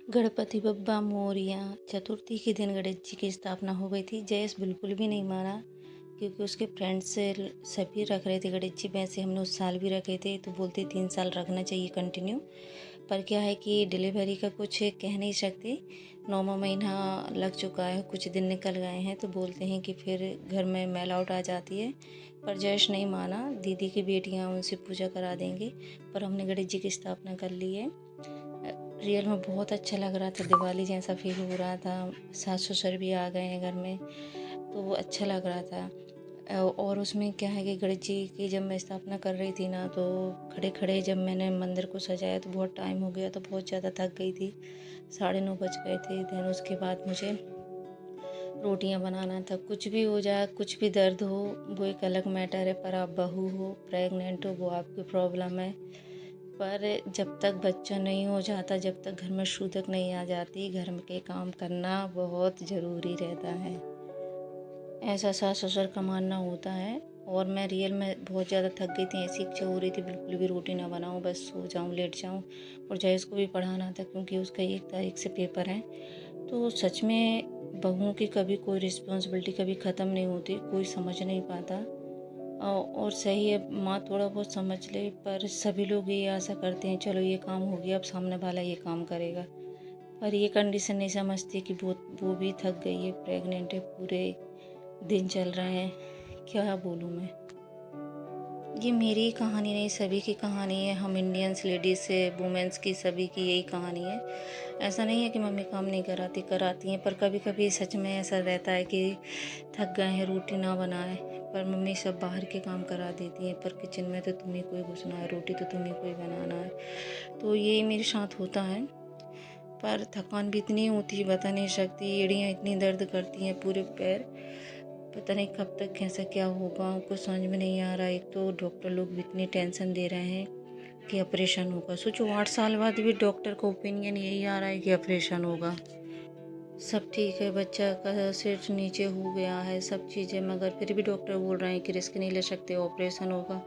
गणपति बप्पा मोरया। चतुर्थी के दिन गणेश जी की स्थापना हो गई थी। जयेश बिल्कुल भी नहीं माना क्योंकि उसके फ्रेंड्स से सभी रख रहे थे गणेश जी। वैसे हमने उस साल भी रखे थे तो बोलते 3 साल रखना चाहिए कंटिन्यू। पर क्या है कि डिलीवरी का कुछ कह नहीं सकते। 9वां महीना लग चुका है, कुछ दिन निकल गए हैं तो बोलते हैं कि फिर घर में मेल आउट आ जाती है। पर जयेश नहीं माना। दीदी की बेटियां उनसे पूजा करा देंगे। पर हमने गणेश जी की स्थापना कर ली है। रियल में बहुत अच्छा लग रहा था, दिवाली जैसा फील हो रहा था। सास ससुर भी आ गए हैं घर में तो वो अच्छा लग रहा था। और उसमें क्या है कि गणेश जी की जब मैं स्थापना कर रही थी ना, तो खड़े खड़े जब मैंने मंदिर को सजाया तो बहुत टाइम हो गया, तो बहुत ज़्यादा थक गई थी। 9:30 बज गए थे। देन उसके बाद मुझे रोटियां बनाना था। कुछ भी हो जाए, कुछ भी दर्द हो, वो एक अलग मैटर है। पर आप बहू हो, प्रेग्नेंट हो, वो आपकी प्रॉब्लम है। पर जब तक बच्चा नहीं हो जाता, जब तक घर में शुद्धक नहीं आ जाती, घर में के काम करना बहुत ज़रूरी रहता है। ऐसा सास ससुर का मानना होता है। और मैं रियल में बहुत ज़्यादा थक गई थी, ऐसी इच्छा हो रही थी बिल्कुल भी रोटी ना बनाऊं, बस सो जाऊं, लेट जाऊं। और जयेश को भी पढ़ाना था क्योंकि उसका 1 तारीख से पेपर है। तो सच में बहुओं की कभी कोई रिस्पॉन्सिबिलिटी कभी ख़त्म नहीं होती, कोई समझ नहीं पाता। और सही है, माँ थोड़ा बहुत समझ ले, पर सभी लोग ये आशा करते हैं चलो ये काम हो गया, अब सामने वाला ये काम करेगा। पर ये कंडीशन नहीं समझती कि वो भी थक गई है, प्रेग्नेंट है, पूरे दिन चल रहे हैं। क्या बोलूँ मैं। ये मेरी कहानी नहीं, सभी की कहानी है। हम इंडियंस लेडीज़ से वुमेंस की, सभी की यही कहानी है। ऐसा नहीं है कि मम्मी काम नहीं कराती, कराती हैं, पर कभी कभी सच में ऐसा रहता है कि थक गए हैं, रोटी ना बनाए, पर मम्मी सब बाहर के काम करा देती हैं। पर किचन में तो तुम्हें कोई घुसना है, रोटी तो तुम्हें कोई बनाना है। तो यही मेरे साथ होता है। पर थकान भी इतनी होती है, बता नहीं सकती। एड़ियाँ इतनी दर्द करती हैं, पूरे पैर। पता नहीं कब तक कैसा क्या होगा, कुछ समझ में नहीं आ रहा। एक तो डॉक्टर लोग भी इतनी टेंशन दे रहे हैं कि ऑपरेशन होगा। सोचो 8 साल बाद भी डॉक्टर का ओपिनियन यही आ रहा है कि ऑपरेशन होगा। सब ठीक है, बच्चा का सिर नीचे हो गया है, सब चीज़ें, मगर फिर भी डॉक्टर बोल रहे हैं कि रिस्क नहीं ले सकते, ऑपरेशन होगा।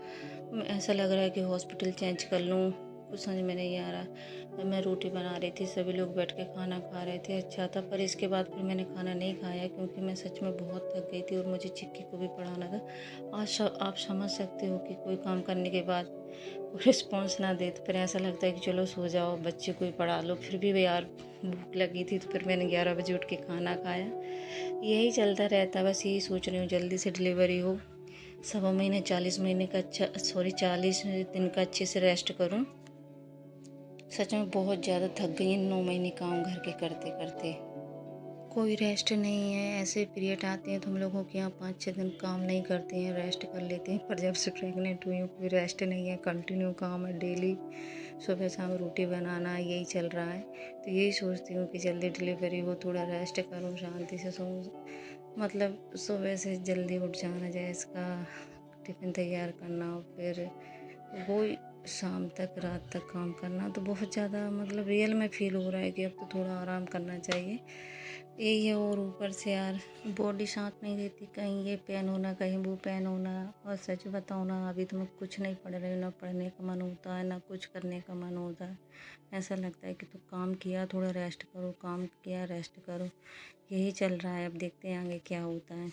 ऐसा लग रहा है कि हॉस्पिटल चेंज कर लूँ, कुछ समझ में नहीं आ रहा। मैं रोटी बना रही थी, सभी लोग बैठ के खाना खा रहे थे, अच्छा था। पर इसके बाद फिर मैंने खाना नहीं खाया क्योंकि मैं सच में बहुत थक गई थी और मुझे चिक्की को भी पढ़ाना था। आज आप समझ सकते हो कि कोई काम करने के बाद रिस्पॉन्स ना दे तो फिर ऐसा लगता है कि चलो सो जाओ, बच्चे को ही पढ़ा लो। फिर भी यार भूख लगी थी तो फिर मैंने 11 बजे उठ के खाना खाया। यही चलता रहता है, बस यही सोच रही हूँ जल्दी से डिलीवरी हो। 1.25 महीने 40 महीने का, अच्छा सॉरी 40 दिन का अच्छे से रेस्ट करूँ। सच में बहुत ज़्यादा थक गई इन 9 महीने काम घर के करते करते। कोई रेस्ट नहीं है। ऐसे पीरियड आते हैं तो हम लोगों के यहाँ 5-6 दिन काम नहीं करते हैं, रेस्ट कर लेते हैं। पर जब से प्रेग्नेंट हुई हूँ कोई रेस्ट नहीं है, कंटिन्यू काम है डेली। सुबह शाम रोटी बनाना, यही चल रहा है। तो यही सोचती हूँ कि जल्दी डिलीवरी हो, थोड़ा रेस्ट करूँ, शांति से सोऊं। मतलब सुबह से जल्दी उठ जाना, जैसे इसका टिफ़िन तैयार करना, और फिर वो शाम तक, रात तक काम करना। तो बहुत ज़्यादा मतलब रियल में फ़ील हो रहा है कि अब तो थोड़ा आराम करना चाहिए, यही है। और ऊपर से यार बॉडी साथ नहीं देती, कहीं ये पेन होना, कहीं वो पेन होना। और सच बताऊँ ना, अभी तो मैं कुछ नहीं पढ़ रही हूँ, ना पढ़ने का मन होता है, ना कुछ करने का मन होता है। ऐसा लगता है कि तो काम किया, थोड़ा रेस्ट करो, काम किया रेस्ट करो, यही चल रहा है। अब देखते हैं आगे क्या होता है।